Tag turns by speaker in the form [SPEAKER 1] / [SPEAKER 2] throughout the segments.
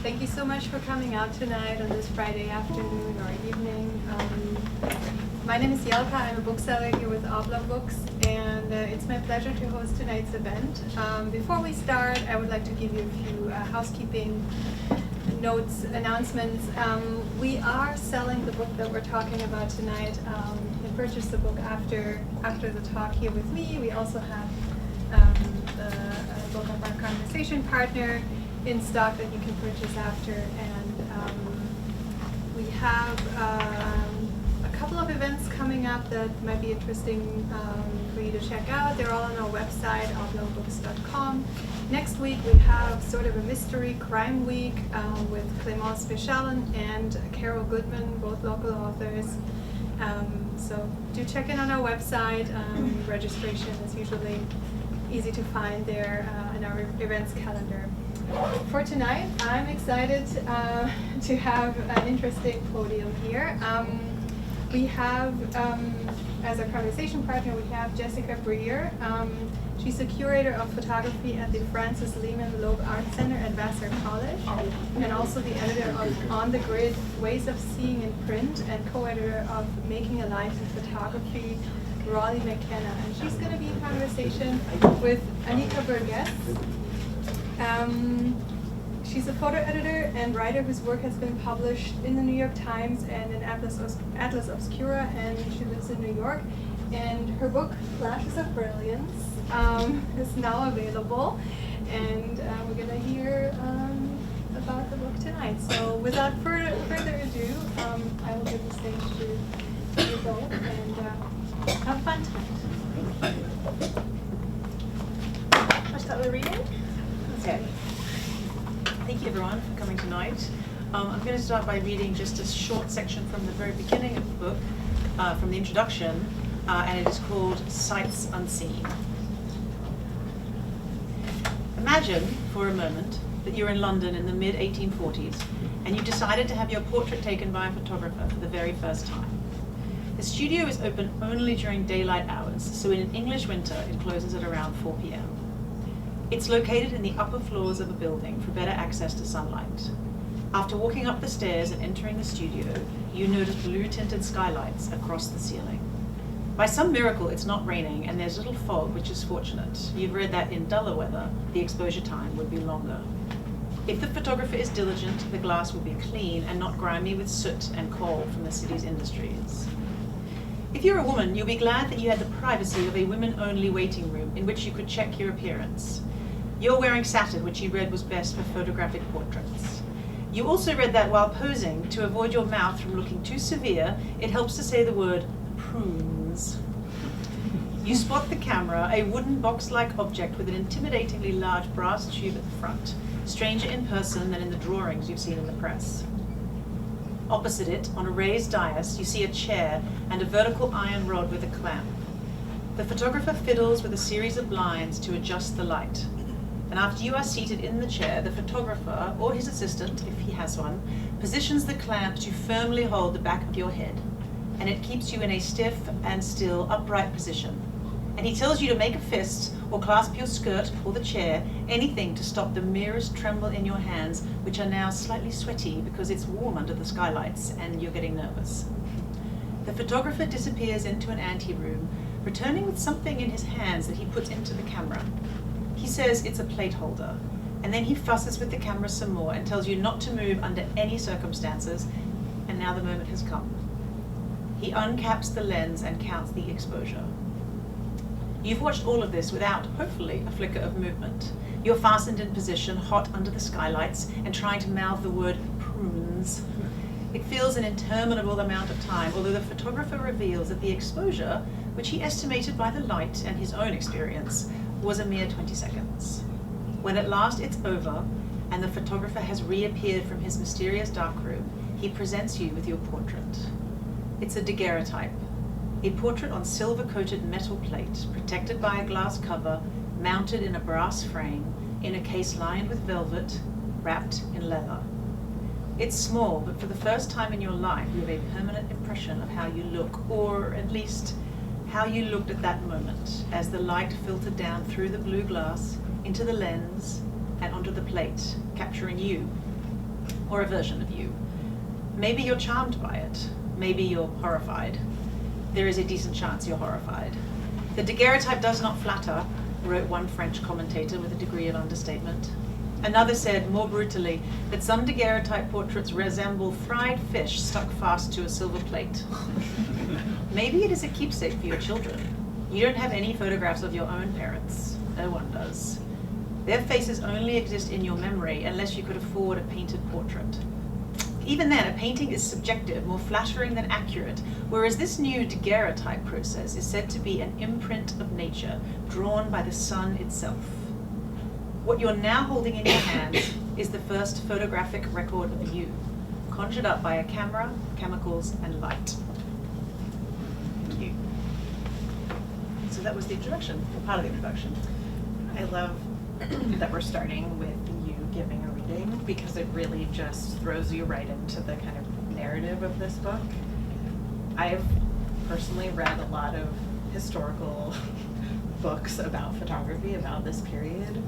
[SPEAKER 1] Thank you so much for coming out tonight on this Friday afternoon or evening. My name is Jelka. I'm a bookseller here with Oblong Books, and it's my pleasure to host tonight's event. Before we start, I would like to give you a few housekeeping notes, announcements. We are selling the book that we're talking about tonight. You can purchase the book after the talk here with me. We also have the book of our conversation partner in stock that you can purchase after, and we have a couple of events coming up that might be interesting for you to check out. They're all on our website, oblongbooks.com. Next week we have sort of a mystery crime week with Clémence Béchalon and Carol Goodman, both local authors. So do check in on our website. Registration is usually easy to find there in our events calendar. For tonight, I'm excited to have an interesting podium here. We have, as our conversation partner, we have Jessica Breer. She's the curator of photography at the Francis Lehman Loeb Art Center at Vassar College, and also the editor of On the Grid, Ways of Seeing in Print, and co-editor of Making a Life in Photography, Raleigh McKenna. And she's going to be in conversation with Anika Burgess. She's a photo editor and writer whose work has been published in the New York Times and in Atlas Obscura, and she lives in New York. And her book, Flashes of Brilliance, is now available, and we're going to hear about the book tonight. So without further ado, I will give the stage to you both, and have fun tonight.
[SPEAKER 2] I'll start with reading. Okay. Thank you everyone for coming tonight. I'm going to start by reading just a short section from the very beginning of the book, from the introduction, and it is called Sights Unseen. Imagine for a moment that you're in London in the mid-1840s and you decided to have your portrait taken by a photographer for the very first time. The studio is open only during daylight hours, so in an English winter it closes at around 4 p.m. It's located in the upper floors of a building for better access to sunlight. After walking up the stairs and entering the studio, you notice blue-tinted skylights across the ceiling. By some miracle, it's not raining and there's little fog, which is fortunate. You've read that in duller weather, the exposure time would be longer. If the photographer is diligent, the glass will be clean and not grimy with soot and coal from the city's industries. If you're a woman, you'll be glad that you had the privacy of a women-only waiting room in which you could check your appearance. You're wearing satin, which you read was best for photographic portraits. You also read that while posing, to avoid your mouth from looking too severe, it helps to say the word prunes. You spot the camera, a wooden box-like object with an intimidatingly large brass tube at the front, stranger in person than in the drawings you've seen in the press. Opposite it, on a raised dais, you see a chair and a vertical iron rod with a clamp. The photographer fiddles with a series of blinds to adjust the light. And after you are seated in the chair, the photographer, or his assistant, if he has one, positions the clamp to firmly hold the back of your head. And it keeps you in a stiff and still upright position. And he tells you to make a fist, or clasp your skirt, or the chair, anything to stop the merest tremble in your hands, which are now slightly sweaty because it's warm under the skylights and you're getting nervous. The photographer disappears into an anteroom, returning with something in his hands that he puts into the camera. He says it's a plate holder, and then he fusses with the camera some more and tells you not to move under any circumstances, and now the moment has come. He uncaps the lens and counts the exposure. You've watched all of this without, hopefully, a flicker of movement. You're fastened in position, hot under the skylights, and trying to mouth the word prunes. It feels an interminable amount of time, although the photographer reveals that the exposure, which he estimated by the light and his own experience, was a mere 20 seconds. When at last it's over, and the photographer has reappeared from his mysterious darkroom, he presents you with your portrait. It's a daguerreotype, a portrait on silver-coated metal plate, protected by a glass cover, mounted in a brass frame, in a case lined with velvet, wrapped in leather. It's small, but for the first time in your life, you have a permanent impression of how you look, or at least how you looked at that moment, as the light filtered down through the blue glass, into the lens, and onto the plate, capturing you, or a version of you. Maybe you're charmed by it. Maybe you're horrified. There is a decent chance you're horrified. The daguerreotype does not flatter, wrote one French commentator with a degree of understatement. Another said, more brutally, that some daguerreotype portraits resemble fried fish stuck fast to a silver plate. Maybe it is a keepsake for your children. You don't have any photographs of your own parents. No one does. Their faces only exist in your memory unless you could afford a painted portrait. Even then, a painting is subjective, more flattering than accurate, whereas this new daguerreotype process is said to be an imprint of nature, drawn by the sun itself. What you're now holding in your hands is the first photographic record of you, conjured up by a camera, chemicals, and light. Thank you. So that was the introduction, or part of the introduction.
[SPEAKER 3] I love that we're starting with you giving a reading, because it really just throws you right into the kind of narrative of this book. I've personally read a lot of historical books about photography, about this period,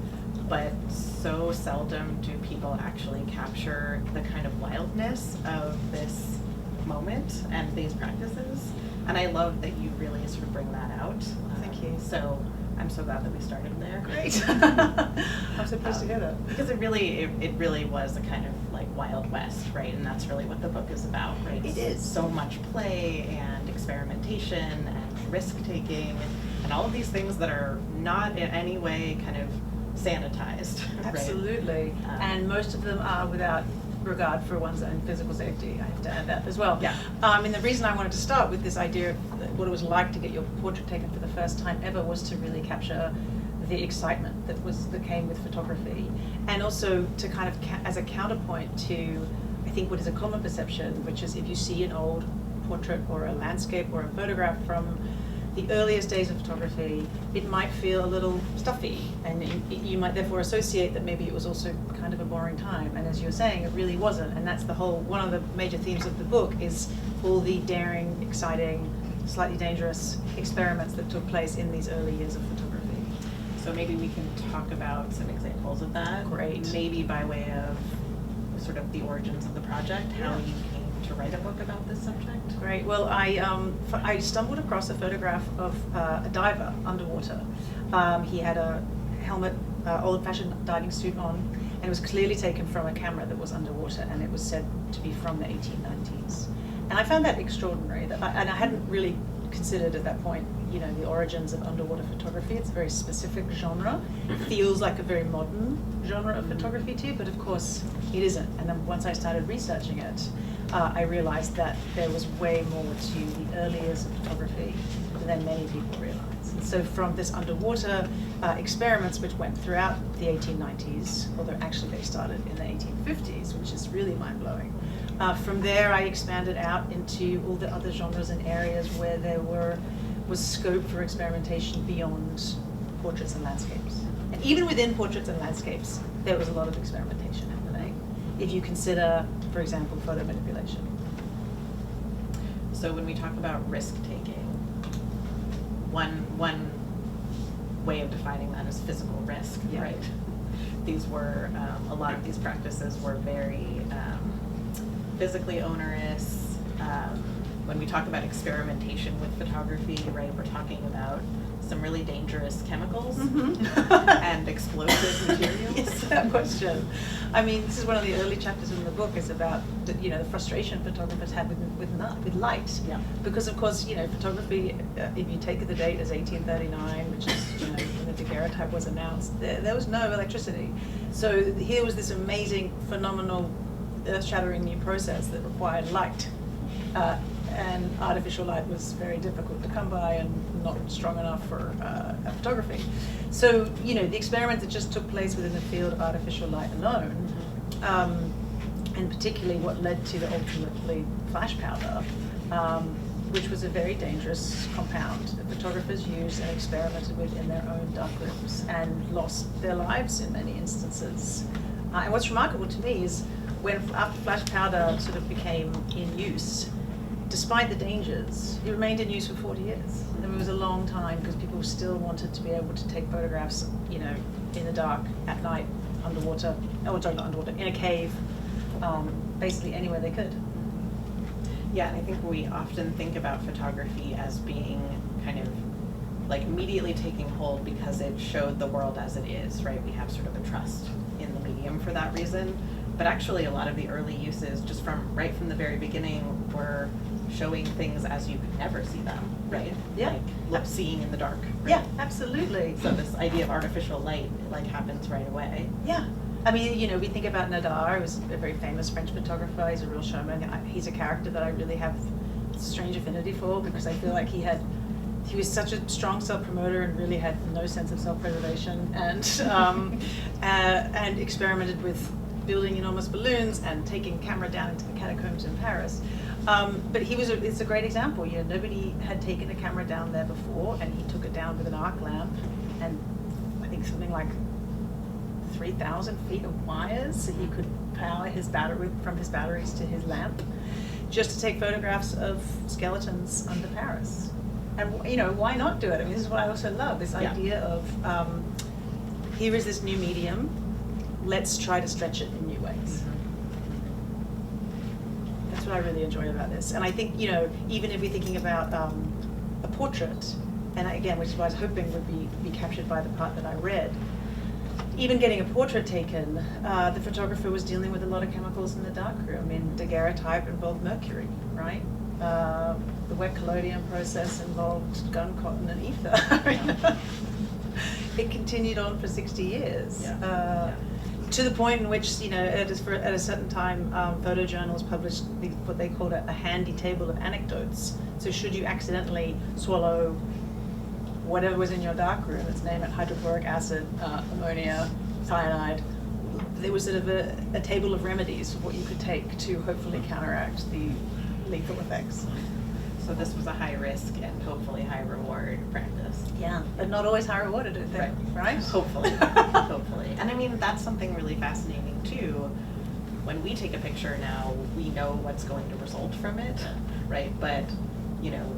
[SPEAKER 3] but so seldom do people actually capture the kind of wildness of this moment and these practices. And I love that you really sort of bring that out.
[SPEAKER 2] Thank you.
[SPEAKER 3] So I'm so glad that we started there.
[SPEAKER 2] Great. I'm so pleased to hear that.
[SPEAKER 3] Because it really was a kind of like Wild West, right? And that's really what the book is about, right?
[SPEAKER 2] It is.
[SPEAKER 3] So much play and experimentation and risk-taking and all of these things that are not in any way kind of sanitized.
[SPEAKER 2] Absolutely.
[SPEAKER 3] Right?
[SPEAKER 2] And most of them are without regard for one's own physical safety. I have to add that as well.
[SPEAKER 3] Yeah.
[SPEAKER 2] And the reason I wanted to start with this idea of what it was like to get your portrait taken for the first time ever was to really capture the excitement that came with photography, and also to kind of as a counterpoint to, I think, what is a common perception, which is if you see an old portrait or a landscape or a photograph from the earliest days of photography, it might feel a little stuffy, and you might therefore associate that maybe it was also kind of a boring time. And as you were saying, it really wasn't. And that's the whole, one of the major themes of the book is all the daring, exciting, slightly dangerous experiments that took place in these early years of photography.
[SPEAKER 3] So maybe we can talk about some examples of that.
[SPEAKER 2] Great.
[SPEAKER 3] Maybe by way of sort of the origins of the project, how
[SPEAKER 2] Yeah.
[SPEAKER 3] you came to write a book about this subject.
[SPEAKER 2] Great. Well, I stumbled across a photograph of a diver underwater. He had a helmet, old-fashioned diving suit on, and it was clearly taken from a camera that was underwater, and it was said to be from the 1890s. And I found that extraordinary. And I hadn't really considered at that point, you know, the origins of underwater photography. It's a very specific genre. It feels like a very modern genre of photography too, but of course it isn't. And then once I started researching it, I realized that there was way more to the early years of photography than many people realize. And so from this underwater experiments, which went throughout the 1890s, although actually they started in the 1850s, which is really mind-blowing. From there, I expanded out into all the other genres and areas where there was scope for experimentation beyond portraits and landscapes. And even within portraits and landscapes, there was a lot of experimentation happening. If you consider, for example, photo manipulation.
[SPEAKER 3] So when we talk about risk-taking, one way of defining that is physical risk,
[SPEAKER 2] Yeah.
[SPEAKER 3] right? These were, a lot of these practices were very physically onerous. When we talk about experimentation with photography, right, we're talking about some really dangerous chemicals and explosive materials.
[SPEAKER 2] Yes, that question. I mean, this is one of the early chapters in the book is about the frustration photographers had with light.
[SPEAKER 3] Yeah.
[SPEAKER 2] Because of course, photography, if you take the date as 1839, which is when the daguerreotype was announced, there was no electricity. So here was this amazing, phenomenal, earth-shattering new process that required light. And artificial light was very difficult to come by and not strong enough for photography. So, the experiments that just took place within the field of artificial light alone, and particularly what led to the ultimately flash powder, which was a very dangerous compound that photographers used and experimented with in their own darkrooms and lost their lives in many instances. And what's remarkable to me is after flash powder sort of became in use, despite the dangers, it remained in use for 40 years. And it was a long time because people still wanted to be able to take photographs, in the dark, at night, underwater, not underwater, in a cave, basically anywhere they could.
[SPEAKER 3] Yeah, and I think we often think about photography as being kind of like immediately taking hold because it showed the world as it is, right? We have sort of a trust in the medium for that reason. But actually a lot of the early uses, just right from the very beginning, were showing things as you could never see them, right?
[SPEAKER 2] Yeah.
[SPEAKER 3] Like seeing in the dark. Right?
[SPEAKER 2] Yeah, absolutely.
[SPEAKER 3] So this idea of artificial light like happens right away.
[SPEAKER 2] Yeah. I mean, you know, we think about Nadar, who's a very famous French photographer. He's a real showman. He's a character that I really have a strange affinity for because I feel like he was such a strong self-promoter and really had no sense of self-preservation and experimented with building enormous balloons and taking camera down into the catacombs in Paris. But it's a great example. You know, nobody had taken a camera down there before, and he took it down with an arc lamp, and I think something like 3,000 feet of wires, so he could power his battery from his batteries to his lamp, just to take photographs of skeletons under Paris. And you know, why not do it? I mean, this is what I also love, this idea of here is this new medium, let's try to stretch it in new ways. That's what I really enjoy about this. And I think, you know, even if we're thinking about a portrait, and again, which is what I was hoping would be captured by the part that I read, even getting a portrait taken, the photographer was dealing with a lot of chemicals in the darkroom. I mean, daguerreotype involved mercury, right? The wet collodion process involved gun cotton and ether. It continued on for 60 years. To the point in which, you know, at a certain time, photojournals published what they called a handy table of anecdotes. So should you accidentally swallow whatever was in your darkroom, let's name it hydrochloric acid, ammonia, cyanide, there was sort of a table of remedies of what you could take to hopefully counteract the lethal effects.
[SPEAKER 3] So this was a high risk and hopefully high reward practice.
[SPEAKER 2] Yeah, but not always high rewarded, I think, right?
[SPEAKER 3] Hopefully, hopefully. And I mean, that's something really fascinating too. When we take a picture now, we know what's going to result from it, right? But, you know,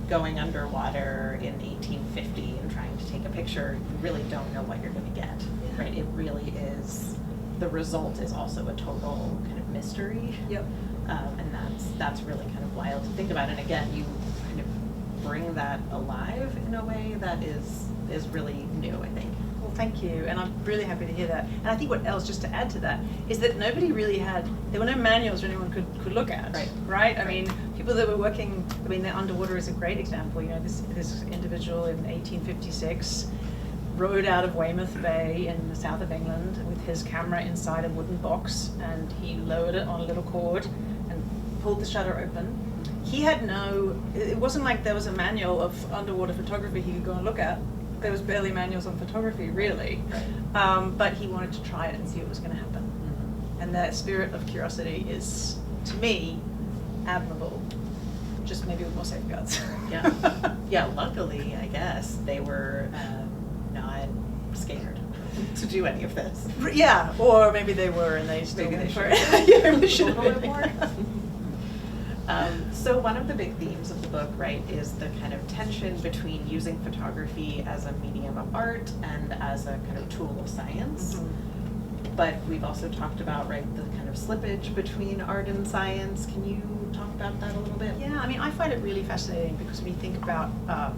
[SPEAKER 3] going underwater in 1850 and trying to take a picture, you really don't know what you're going to get, right? It really is, the result is also a total kind of mystery.
[SPEAKER 2] Yep.
[SPEAKER 3] And that's really kind of wild to think about. And again, you kind of bring that alive in a way that is really new, I think.
[SPEAKER 2] Well, thank you, and I'm really happy to hear that. And I think what else, just to add to that, is that nobody really there were no manuals anyone could look at, right? I mean, people that were working, I mean, the underwater is a great example. You know, this individual in 1856 rode out of Weymouth Bay in the south of England with his camera inside a wooden box, and he lowered it on a little cord and pulled the shutter open. He had it wasn't like there was a manual of underwater photography he could go and look at. There was barely manuals on photography, really. But he wanted to try it and see what was going to happen. And that spirit of curiosity is, to me, admirable. Just maybe with more safeguards.
[SPEAKER 3] Yeah, luckily, I guess, they were not scared to do any of this.
[SPEAKER 2] Yeah, or maybe they were and they still
[SPEAKER 3] Maybe they
[SPEAKER 2] should.
[SPEAKER 3] should.
[SPEAKER 2] Should have been
[SPEAKER 3] more. So one of the big themes of the book, right, is the kind of tension between using photography as a medium of art and as a kind of tool of science. But we've also talked about, right, the kind of slippage between art and science. Can you talk about that a little bit?
[SPEAKER 2] Yeah, I mean, I find it really fascinating because when you think about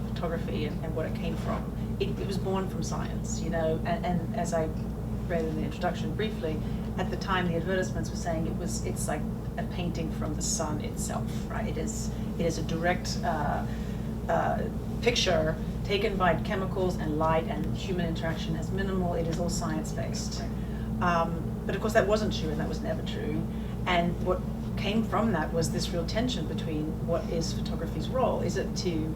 [SPEAKER 2] photography and what it came from, it was born from science, you know, and as I read in the introduction briefly, at the time the advertisements were saying it's like a painting from the sun itself, right? It is a direct picture taken by chemicals and light, and human interaction as minimal. It is all science-based. But of course that wasn't true, and that was never true. And what came from that was this real tension between what is photography's role. Is it to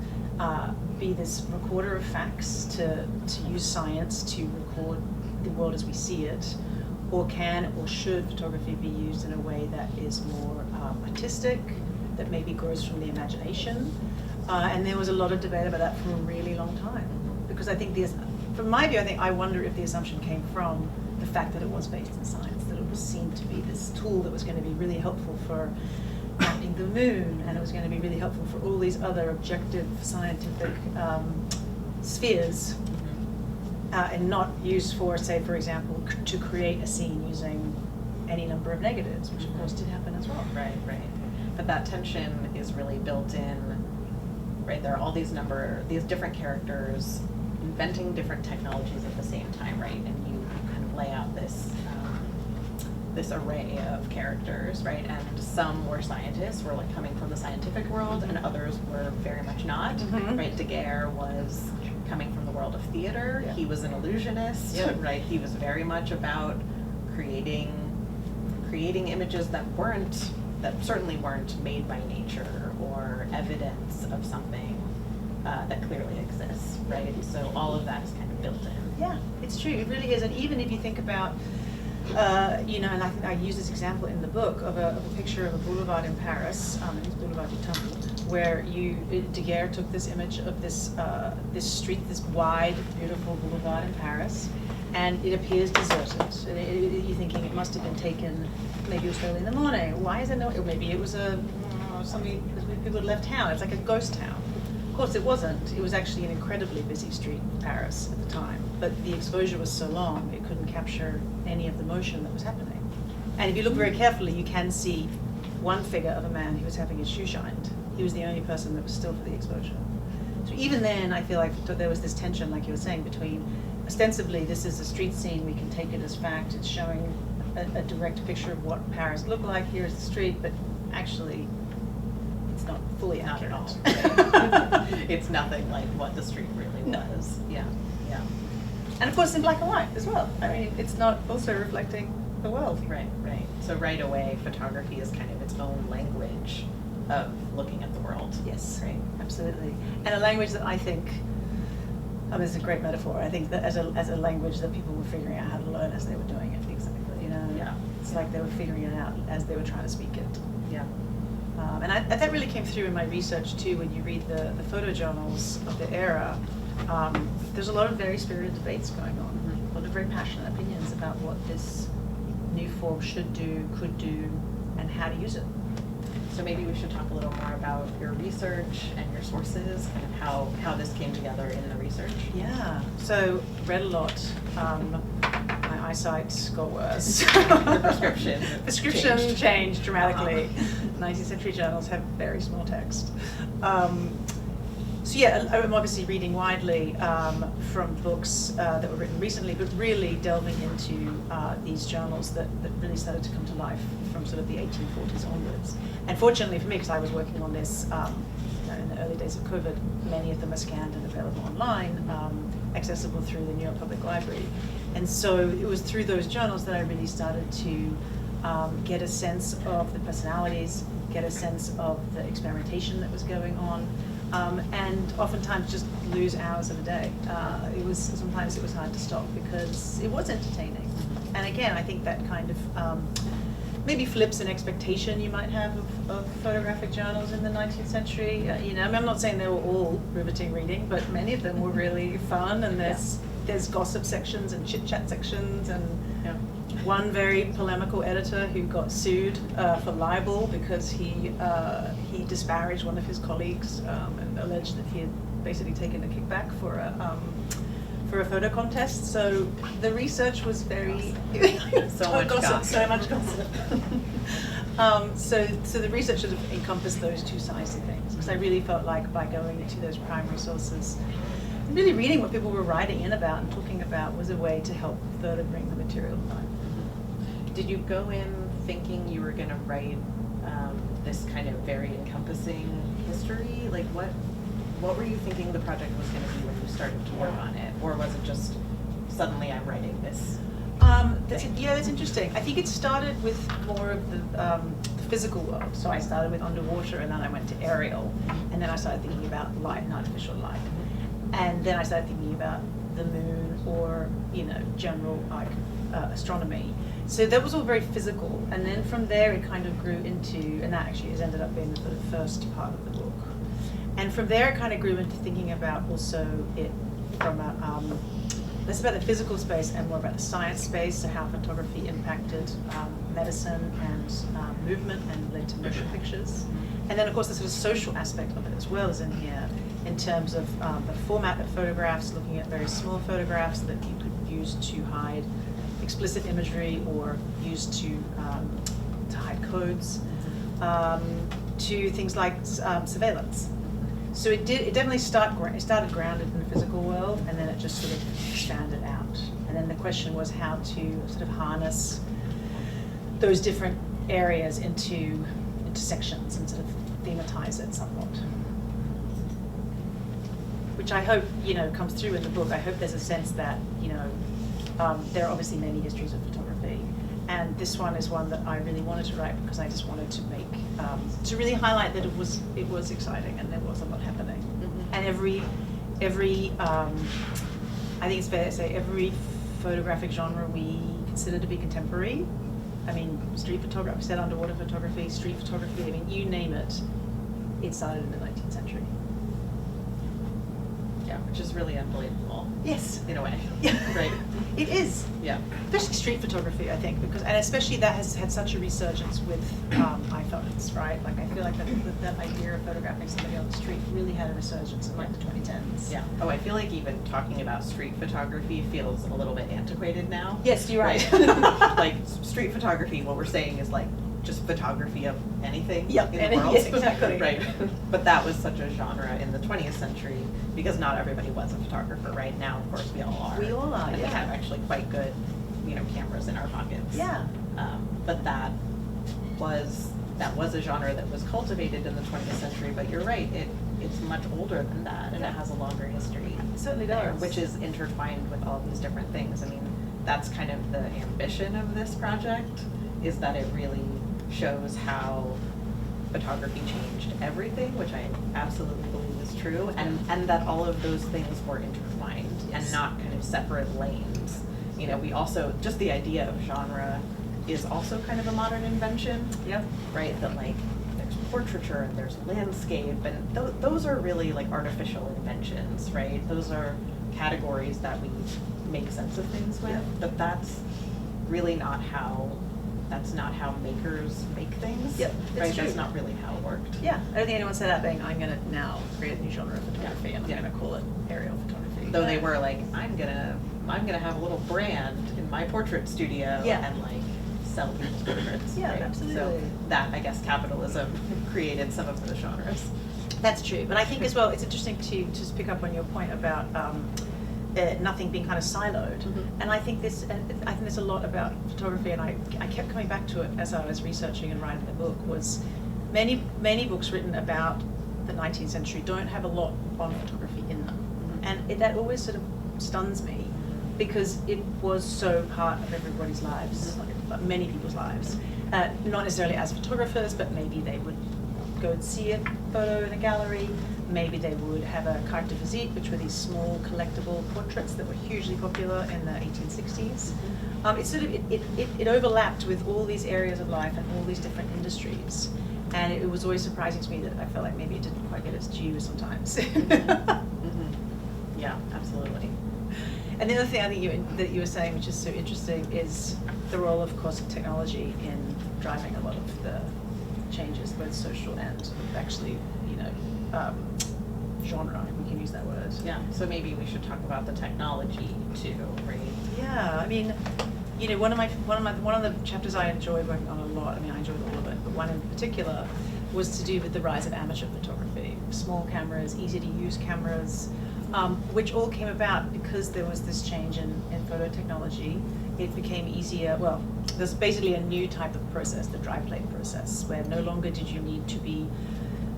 [SPEAKER 2] be this recorder of facts, to use science to record the world as we see it, or can or should photography be used in a way that is more artistic, that maybe grows from the imagination? And there was a lot of debate about that for a really long time. Because I think from my view, I wonder if the assumption came from the fact that it was based in science, that it was seen to be this tool that was going to be really helpful for mapping the moon, and it was going to be really helpful for all these other objective scientific spheres, and not used for, say, for example, to create a scene using any number of negatives, which of course did happen as well.
[SPEAKER 3] Right, right. But that tension is really built in, right? There are all these different characters inventing different technologies at the same time, right? And you kind of lay out this array of characters, right? And some were scientists, were like coming from the scientific world, and others were very much not, right? Daguerre was coming from the world of theater.
[SPEAKER 2] Yeah.
[SPEAKER 3] He was an illusionist, right? He was very much about creating images that certainly weren't made by nature or evidence of something that clearly exists, right? So all of that is kind of built in.
[SPEAKER 2] Yeah, it's true. It really is. And even if you think about, and I think I use this example in the book of a picture of a boulevard in Paris, it's Boulevard du Temple, where Daguerre took this image of this street, this wide, beautiful boulevard in Paris, and it appears deserted. And you're thinking it must have been taken, maybe it was early in the morning. Why is there no? Or maybe it was people had left town. It's like a ghost town. Of course, it wasn't. It was actually an incredibly busy street in Paris at the time. But the exposure was so long, it couldn't capture any of the motion that was happening. And if you look very carefully, you can see one figure of a man who was having his shoe shined. He was the only person that was still for the exposure. So even then, I feel like there was this tension, like you were saying, between ostensibly this is a street scene, we can take it as fact, it's showing a direct picture of what Paris looked like, here's the street, but actually it's not fully
[SPEAKER 3] Not
[SPEAKER 2] accurate.
[SPEAKER 3] at all. It's nothing like what the street really was. Yeah, yeah.
[SPEAKER 2] And of course in black and white as well. I mean, it's not also reflecting the world.
[SPEAKER 3] Right, right. So right away, photography is kind of its own language of looking at the world.
[SPEAKER 2] Yes,
[SPEAKER 3] Right.
[SPEAKER 2] absolutely. And a language that I think, it's a great metaphor. I think that as a language that people were figuring out how to learn as they were doing it.
[SPEAKER 3] Exactly. Yeah.
[SPEAKER 2] It's like they were figuring it out as they were trying to speak it.
[SPEAKER 3] Yeah.
[SPEAKER 2] And that really came through in my research too. When you read the photojournals of the era, there's a lot of very spirited debates going on. A lot of very passionate opinions about what this new form should do, could do, and how to use it.
[SPEAKER 3] So maybe we should talk a little more about your research and your sources, kind of how this came together in the research.
[SPEAKER 2] Yeah. So read a lot. My eyesight got worse.
[SPEAKER 3] Your prescription
[SPEAKER 2] changed dramatically. 19th century journals have very small text. So yeah, I'm obviously reading widely from books that were written recently, but really delving into these journals that really started to come to life from sort of the 1840s onwards. And fortunately for me, because I was working on this in the early days of COVID, many of them are scanned and available online, accessible through the New York Public Library. And so it was through those journals that I really started to get a sense of the personalities, get a sense of the experimentation that was going on, and oftentimes just lose hours of a day. Sometimes it was hard to stop because it was entertaining. And again, I think that kind of maybe flips an expectation you might have of photographic journals in the 19th century. I'm not saying they were all riveting reading, but many of them were really fun, and there's gossip sections and chit-chat sections, and one very polemical editor who got sued for libel because he disparaged one of his colleagues and alleged that he had basically taken a kickback for a photo contest. So the research was very
[SPEAKER 3] So much gossip.
[SPEAKER 2] So much gossip. So the research sort of encompassed those two sides of things, because I really felt like by going into those primary sources, and really reading what people were writing in about and talking about was a way to help further bring the material to life.
[SPEAKER 3] Did you go in thinking you were going to write this kind of very encompassing history? Like what were you thinking the project was going to be when you started to work on it? Or was it just suddenly I'm writing this?
[SPEAKER 2] That's interesting. I think it started with more of the physical world. So I started with underwater, and then I went to aerial, and then I started thinking about light and artificial light. And then I started thinking about the moon, or general astronomy. So that was all very physical, and then from there it kind of grew into, and that actually has ended up being the sort of first part of the book. And from there it kind of grew into thinking about also it from less about the physical space and more about the science space, so how photography impacted medicine and movement and led to motion pictures. And then of course the sort of social aspect of it as well is in here, in terms of the format of photographs, looking at very small photographs that you could use to hide explicit imagery or used to hide codes, to things like surveillance. So it definitely started grounded in the physical world, and then it just sort of expanded out. And then the question was how to sort of harness those different areas into sections and sort of thematize it somewhat. Which I hope, comes through in the book. I hope there's a sense that, there are obviously many histories of photography. And this one is one that I really wanted to write because I just wanted to make, to really highlight that it was exciting and there was a lot happening. Mm-hmm. And I think it's fair to say every photographic genre we consider to be contemporary. I mean, street photography, set underwater photography, street photography, I mean, you name it, it started in the 19th century.
[SPEAKER 3] Yeah, which is really unbelievable.
[SPEAKER 2] Yes.
[SPEAKER 3] In a way.
[SPEAKER 2] Yeah.
[SPEAKER 3] Right.
[SPEAKER 2] It is.
[SPEAKER 3] Yeah.
[SPEAKER 2] Especially street photography, I think, and especially that has had such a resurgence with iPhones, right? Like I feel like that idea of photographing somebody on the street really had a resurgence in like the 2010s.
[SPEAKER 3] Yeah. Oh, I feel like even talking about street photography feels a little bit antiquated now.
[SPEAKER 2] Yes, you're right.
[SPEAKER 3] Like street photography, what we're saying is like just photography of anything
[SPEAKER 2] Yep,
[SPEAKER 3] in the world.
[SPEAKER 2] yes, exactly.
[SPEAKER 3] Right. But that was such a genre in the 20th century because not everybody was a photographer. Right now, of course, we all are.
[SPEAKER 2] We all are.
[SPEAKER 3] And
[SPEAKER 2] Yeah.
[SPEAKER 3] we have actually quite good, cameras in our pockets.
[SPEAKER 2] Yeah.
[SPEAKER 3] But that was a genre that was cultivated in the 20th century. But you're right, it's much older than that, and
[SPEAKER 2] Yeah.
[SPEAKER 3] it has a longer history.
[SPEAKER 2] It certainly
[SPEAKER 3] there,
[SPEAKER 2] does.
[SPEAKER 3] which is intertwined with all these different things. I mean, that's kind of the ambition of this project, is that it really shows how photography changed everything, which I absolutely believe is true, and that all of those things were intertwined and not kind of separate lanes. We also, just the idea of genre is also kind of a modern invention.
[SPEAKER 2] Yep.
[SPEAKER 3] Right, that like there's portraiture and there's landscape, and those are really like artificial inventions, right? Those are categories that we make sense of things with, but that's really not how makers make things.
[SPEAKER 2] Yep, it's
[SPEAKER 3] right?
[SPEAKER 2] true.
[SPEAKER 3] That's not really how it worked.
[SPEAKER 2] Yeah, I don't think anyone set out being, I'm going to now create a new genre of photography, and I'm
[SPEAKER 3] Yeah.
[SPEAKER 2] going to call it aerial photography.
[SPEAKER 3] Though they were like, I'm gonna have a little brand in my portrait studio
[SPEAKER 2] Yeah.
[SPEAKER 3] and like sell people's portraits.
[SPEAKER 2] Yeah,
[SPEAKER 3] right?
[SPEAKER 2] absolutely.
[SPEAKER 3] So that, I guess, capitalism created some of the genres.
[SPEAKER 2] That's true, but I think as well, it's interesting to just pick up on your point about nothing being kind of siloed.
[SPEAKER 3] Mhm.
[SPEAKER 2] And I think there's a lot about photography, and I kept coming back to it as I was researching and writing the book, was many books written about the 19th century don't have a lot on photography in them.
[SPEAKER 3] Mhm.
[SPEAKER 2] And that always sort of stuns me, because it was so part of everybody's lives, like many people's lives. Not necessarily as photographers, but maybe they would go and see a photo in a gallery. Maybe they would have a carte de visite, which were these small collectible portraits that were hugely popular in the 1860s. It overlapped with all these areas of life and all these different industries. And it was always surprising to me that I felt like maybe it didn't quite get its due sometimes.
[SPEAKER 3] Yeah, absolutely.
[SPEAKER 2] And the other thing I think that you were saying, which is so interesting, is the role, of course, of technology in driving a lot of the changes, both social and actually, genre, if we can use that word.
[SPEAKER 3] Yeah, so maybe we should talk about the technology too, right?
[SPEAKER 2] Yeah, I mean, one of the chapters I enjoyed working on a lot. I mean, I enjoyed all of it, but one in particular was to do with the rise of amateur photography, small cameras, easy to use cameras, which all came about because there was this change in photo technology. It became easier. Well, there's basically a new type of process, the dry plate process, where no longer did you need to be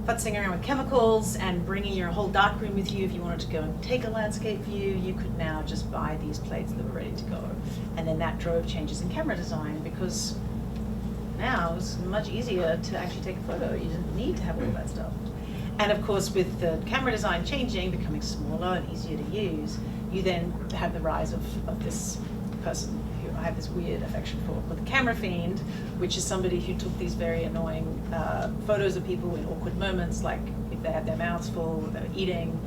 [SPEAKER 2] futzing around with chemicals and bringing your whole darkroom with you. If you wanted to go and take a landscape view, you could now just buy these plates that were ready to go. And then that drove changes in camera design, because now it's much easier to actually take a photo. You didn't need to have all that stuff. And of course, with the camera design changing, becoming smaller and easier to use, you then have the rise of this person who I have this weird affection for, called the camera fiend, which is somebody who took these very annoying photos of people in awkward moments, like if they had their mouths full, or they were eating,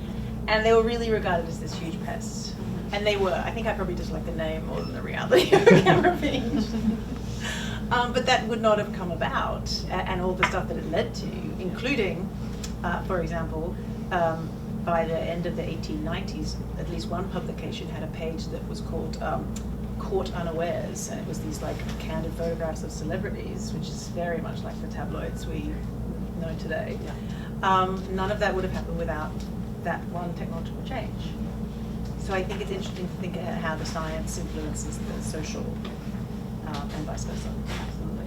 [SPEAKER 2] and they were really regarded as this huge pest. And they were. I think I probably just like the name more than the reality of a camera fiend. But that would not have come about, and all the stuff that it led to, including, for example, by the end of the 1890s, at least one publication had a page that was called caught unawares, and it was these like candid photographs of celebrities, which is very much like the tabloids we know today. None of that would have happened without that one technological change. So I think it's interesting to think about how the science influences the social and vice versa.
[SPEAKER 3] Absolutely.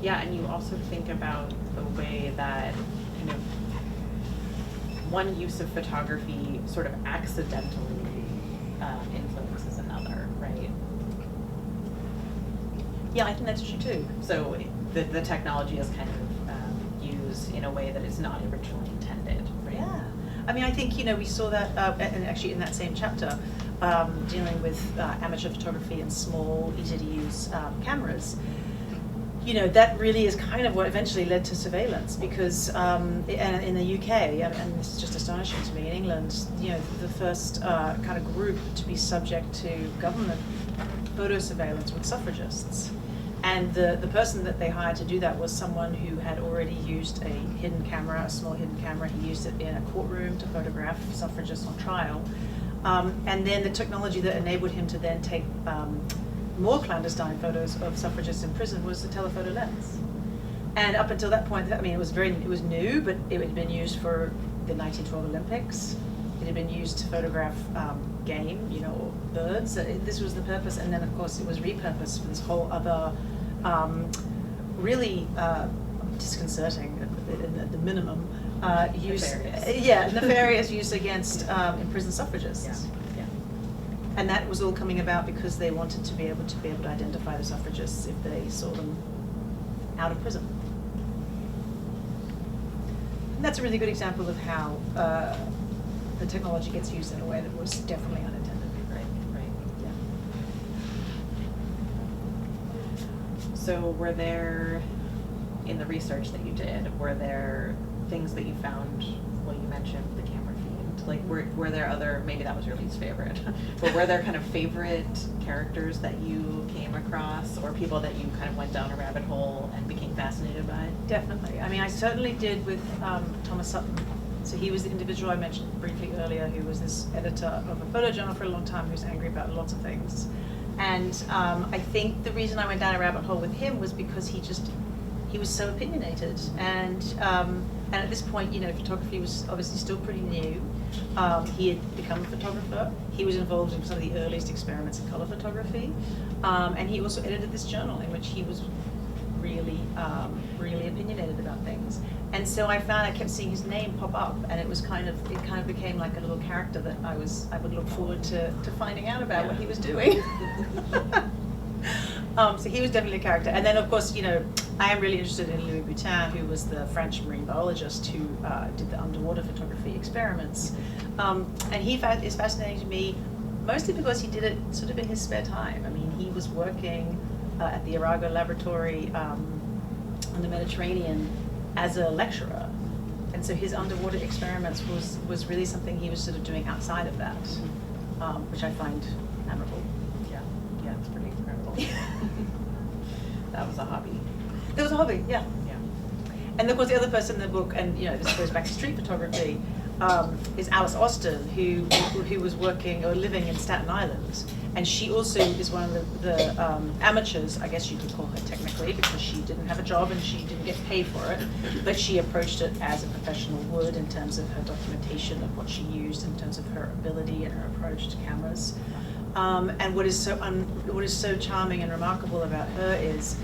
[SPEAKER 3] Yeah, and you also think about the way that kind of one use of photography sort of accidentally influences another, right?
[SPEAKER 2] Yeah, I think that's true too.
[SPEAKER 3] So the technology is kind of used in a way that is not originally intended, right?
[SPEAKER 2] Yeah. I mean, I think, we saw that, and actually in that same chapter, dealing with amateur photography and small, easy-to-use cameras, that really is kind of what eventually led to surveillance, because and in the UK, and this is just astonishing to me, in England, the first kind of group to be subject to government photo surveillance were suffragists. And the person that they hired to do that was someone who had already used a hidden camera, a small hidden camera. He used it in a courtroom to photograph suffragists on trial. And then the technology that enabled him to then take more clandestine photos of suffragists in prison was the telephoto lens. And up until that point, I mean, it was new, but it had been used for the 1912 Olympics. It had been used to photograph game, or birds. This was the purpose, and then of course it was repurposed for this whole other, really disconcerting at the minimum use.
[SPEAKER 3] Nefarious.
[SPEAKER 2] Nefarious use against imprisoned suffragists.
[SPEAKER 3] Yeah.
[SPEAKER 2] And that was all coming about because they wanted to be able to identify the suffragists if they saw them out of prison. And that's a really good example of how the technology gets used in a way that was definitely unintended.
[SPEAKER 3] Right.
[SPEAKER 2] Yeah.
[SPEAKER 3] So were there, in the research that you did, were there things that you found, well, you mentioned the camera feed, like were there other, maybe that was your least favorite, but were there kind of favorite characters that you came across, or people that you kind of went down a rabbit hole and became fascinated by?
[SPEAKER 2] Definitely. I mean, I certainly did with Thomas Sutton. So he was the individual I mentioned briefly earlier, who was this editor of a photojournal for a long time, who's angry about lots of things. And I think the reason I went down a rabbit hole with him was because he was so opinionated. And at this point, photography was obviously still pretty new. He had become a photographer. He was involved in some of the earliest experiments in color photography. And he also edited this journal in which he was really opinionated about things. And so I kept seeing his name pop up, and it kind of became like a little character that I would look forward to finding out about what he was doing. So he was definitely a character. And then of course, I am really interested in Louis Boutin, who was the French marine biologist who did the underwater photography experiments. And he is fascinating to me, mostly because he did it sort of in his spare time. I mean, he was working at the Arago laboratory in the Mediterranean as a lecturer, and so his underwater experiments was really something he was sort of doing outside of that, which I find admirable.
[SPEAKER 3] Yeah, it's pretty incredible. That was a hobby.
[SPEAKER 2] It was a hobby, yeah.
[SPEAKER 3] Yeah.
[SPEAKER 2] And of course, the other person in the book, and this goes back to street photography, is Alice Austin, who was working or living in Staten Island, and she also is one of the amateurs, I guess you could call her technically, because she didn't have a job and she didn't get paid for it, but she approached it as a professional would in terms of her documentation of what she used, in terms of her ability and her approach to cameras. And what is so charming and remarkable about her is,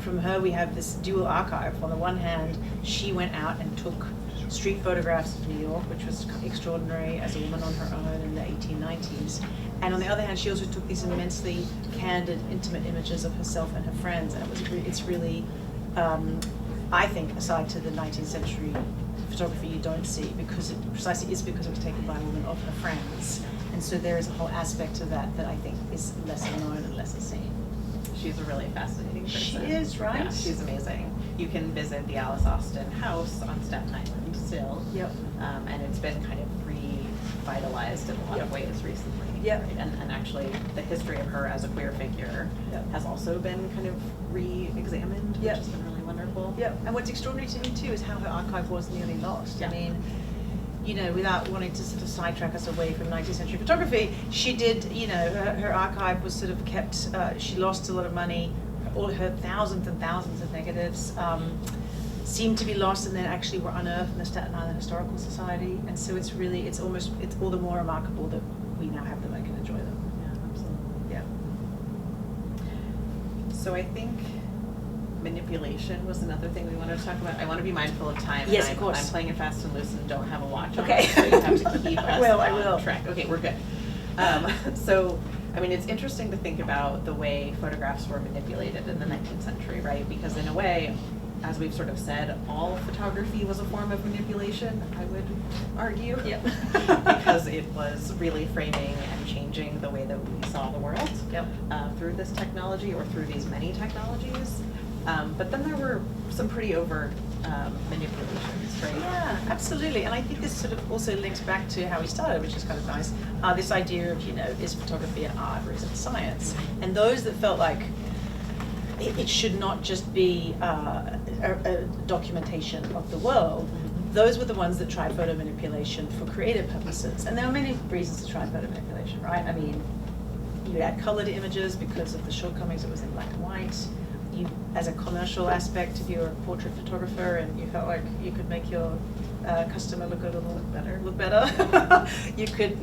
[SPEAKER 2] from her we have this dual archive. On the one hand, she went out and took street photographs of New York, which was extraordinary as a woman on her own in the 1890s. And on the other hand, she also took these immensely candid, intimate images of herself and her friends. And it's really, I think, aside to the 19th century photography you don't see, because it precisely is because it was taken by a woman of her friends. And so there is a whole aspect to that I think is lesser known and lesser seen.
[SPEAKER 3] She's a really fascinating person.
[SPEAKER 2] She is, right?
[SPEAKER 3] Yeah, she's amazing. You can visit the Alice Austin house on Staten Island still.
[SPEAKER 2] Yep.
[SPEAKER 3] And it's been kind of revitalized in a lot of ways recently.
[SPEAKER 2] Yep.
[SPEAKER 3] Right? And actually, the history of her as a queer figure has also been kind of re-examined, which has been really wonderful.
[SPEAKER 2] Yeah, and what's extraordinary to me too is how her archive was nearly lost.
[SPEAKER 3] Yeah.
[SPEAKER 2] I mean, you know, without wanting to sort of sidetrack us away from 19th century photography, she did, you know, her archive was sort of kept, she lost a lot of money, all her thousands and thousands of negatives seemed to be lost and then actually were unearthed in the Staten Island Historical Society. And so it's really, it's all the more remarkable that we now have them and can enjoy them.
[SPEAKER 3] Yeah, absolutely.
[SPEAKER 2] Yeah.
[SPEAKER 3] So I think manipulation was another thing we wanted to talk about. I want to be mindful of time.
[SPEAKER 2] Yes,
[SPEAKER 3] and
[SPEAKER 2] of course.
[SPEAKER 3] I'm playing it fast and loose and don't have a watch on,
[SPEAKER 2] Okay.
[SPEAKER 3] so you have to keep us
[SPEAKER 2] I will.
[SPEAKER 3] on track. Okay, we're good. So, I mean, it's interesting to think about the way photographs were manipulated in the 19th century, right? Because in a way, as we've sort of said, all photography was a form of manipulation, I would argue.
[SPEAKER 2] Yep.
[SPEAKER 3] Because it was really framing and changing the way that we saw the world.
[SPEAKER 2] Yep.
[SPEAKER 3] Through this technology or through these many technologies. But then there were some pretty overt manipulations, right?
[SPEAKER 2] Yeah, absolutely. And I think this sort of also links back to how we started, which is kind of nice. This idea of, you know, is photography an art or is it a science? And those that felt like it should not just be a documentation of the world, those were the ones that tried photo manipulation for creative purposes. And there were many reasons to try photo manipulation, right? I mean, you add color to images because of the shortcomings, it was in black and white. You, as a commercial aspect, if you were a portrait photographer and you felt like you could make your customer look a little look better, you could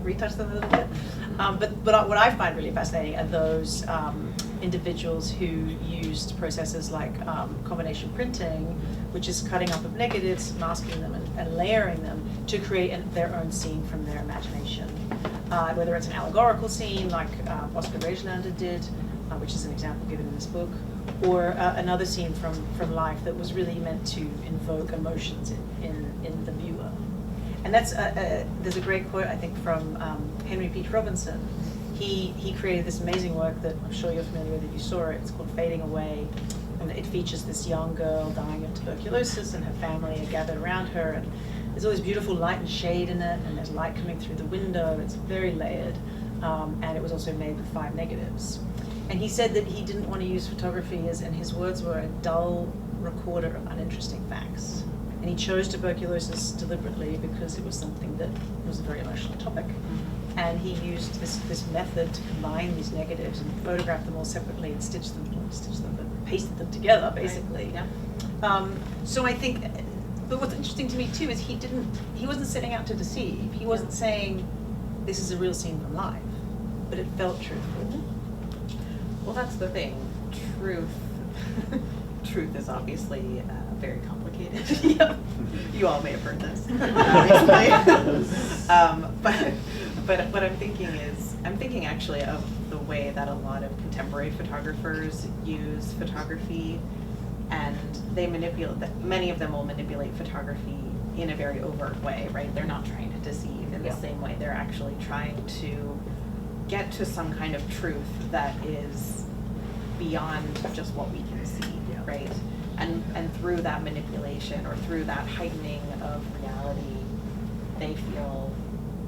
[SPEAKER 2] retouch them a little bit. But what I find really fascinating are those individuals who used processes like combination printing, which is cutting up of negatives, masking them, and layering them to create their own scene from their imagination. Whether it's an allegorical scene like Oscar Reigelander did, which is an example given in this book, or another scene from life that was really meant to invoke emotions in the viewer. And that's there's a great quote, I think, from Henry Peach Robinson. He created this amazing work that I'm sure you're familiar with if you saw it. It's called Fading Away, and it features this young girl dying of tuberculosis, and her family are gathered around her, and there's all this beautiful light and shade in it, and there's light coming through the window. It's very layered, and it was also made with 5 negatives. And he said that he didn't want to use photography as, and his words were, a dull recorder of uninteresting facts. And he chose tuberculosis deliberately because it was something that was a very emotional topic. And he used this method to combine these negatives and photograph them all separately and stitch them, but pasted them together, basically.
[SPEAKER 3] Right. Yeah.
[SPEAKER 2] So I think, but what's interesting to me too is he wasn't setting out to deceive. He wasn't saying this is a real scene from life, but it felt truthful.
[SPEAKER 3] Well, that's the thing. Truth is obviously very complicated. Yep. You all may have heard this recently. But what I'm thinking actually of the way that a lot of contemporary photographers use photography, and they many of them will manipulate photography in a very overt way, right? They're not trying to deceive in the same way. They're actually trying to get to some kind of truth that is beyond just what we can see, right? And through that manipulation or through that heightening of reality, they feel